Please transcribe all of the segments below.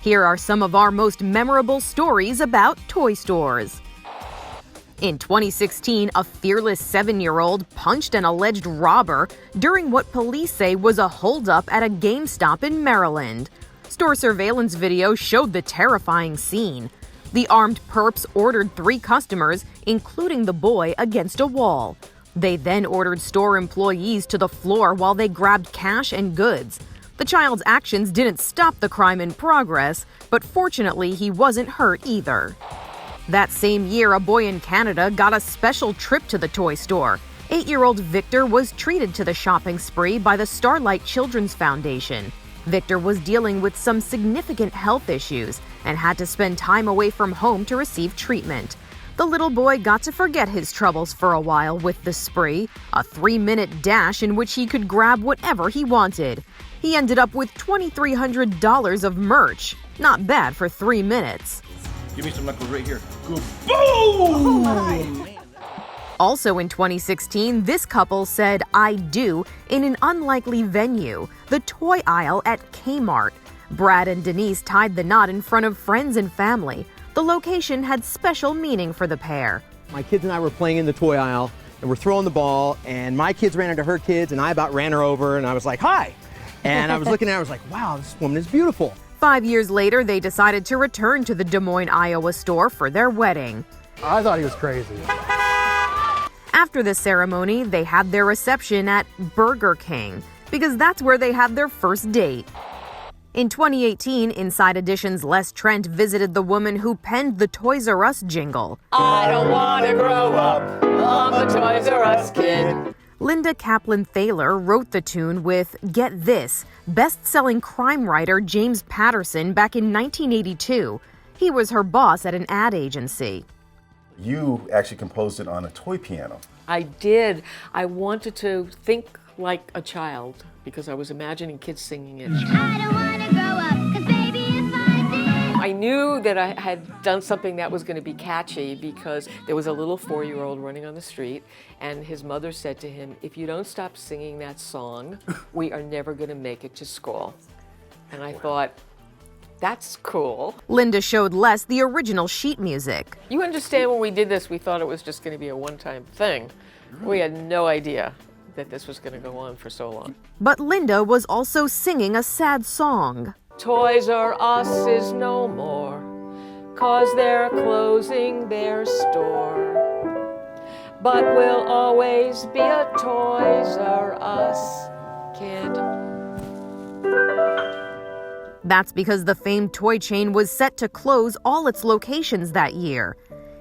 Here are some of our most memorable stories about toy stores. In 2016, a fearless 7-year-old punched an alleged robber during what police say was a holdup at a GameStop in Maryland. Store surveillance video showed the terrifying scene. The armed perps ordered 3 customers, including the boy, against a wall. They then ordered store employees to the floor while they grabbed cash and goods. The child's actions didn't stop the crime in progress, but fortunately he wasn't hurt either. That same year, a boy in Canada got a special trip to the toy store. 8-year-old Victor was treated to the shopping spree by the Starlight Children's Foundation. Victor was dealing with some significant health issues and had to spend time away from home to receive treatment. The little boy got to forget his troubles for a while with the spree, a 3-minute dash in which he could grab whatever he wanted. He ended up with $2,300 of merch. Not bad for 3 minutes. Give me some knuckles right here. Go boom! Oh, also in 2016, this couple said "I do" in an unlikely venue, the toy aisle at K-Mart. Brad and Denise tied the knot in front of friends and family. The location had special meaning for the pair. My kids and I were playing in the toy aisle, and we're throwing the ball, and my kids ran into her kids, and I about ran her over, and I was like, "Hi!" And I was looking at her, I was like, "Wow, this woman is beautiful." 5 years later, they decided to return to the Des Moines, Iowa store for their wedding. I thought he was crazy. After the ceremony, they had their reception at Burger King, because that's where they had their first date. In 2018, Inside Edition's Les Trent visited the woman who penned the Toys R Us jingle. I don't want to grow up, I'm a Toys R Us kid. Linda Kaplan-Thaler wrote the tune with, get this, best-selling crime writer James Patterson back in 1982. He was her boss at an ad agency. You actually composed it on a toy piano. I did. I wanted to think like a child because I was imagining kids singing it. I don't want to grow up, 'cause baby, if I did. I knew that I had done something that was going to be catchy because there was a little 4-year-old running on the street and his mother said to him, if you don't stop singing that song, we are never going to make it to school. And I thought, that's cool. Linda showed Les the original sheet music. You understand when we did this, we thought it was just going to be a one-time thing. We had no idea that this was going to go on for so long. But Linda was also singing a sad song. Toys R Us is no more, 'cause they're closing their store. But we'll always be a Toys R Us kid. That's because the famed toy chain was set to close all its locations that year.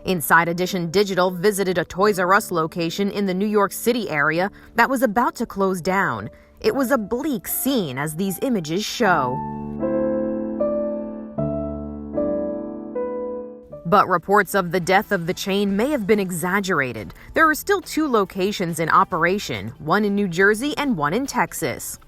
Inside Edition Digital visited a Toys R Us location in the New York City area that was about to close down. It was a bleak scene, as these images show. But reports of the death of the chain may have been exaggerated. There are still 2 locations in operation, one in New Jersey and one in Texas.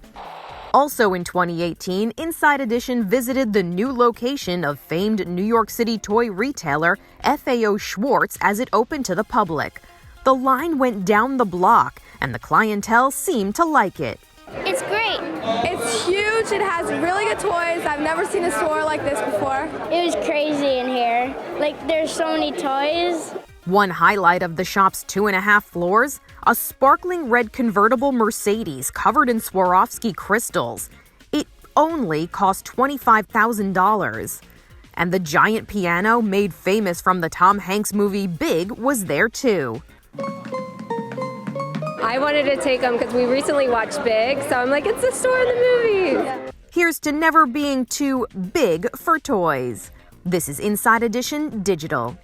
Also in 2018, Inside Edition visited the new location of famed New York City toy retailer FAO Schwarz as it opened to the public. The line went down the block, and the clientele seemed to like it. It's great. It's huge. It has really good toys. I've never seen a store like this before. It was crazy in here. Like, there's so many toys. One highlight of the shop's 2.5 floors, a sparkling red convertible Mercedes covered in Swarovski crystals. It only cost $25,000. And the giant piano made famous from the Tom Hanks movie Big was there too. I wanted to take them because we recently watched Big, so I'm like, it's the store in the movies. Here's to never being too big for toys. This is Inside Edition Digital.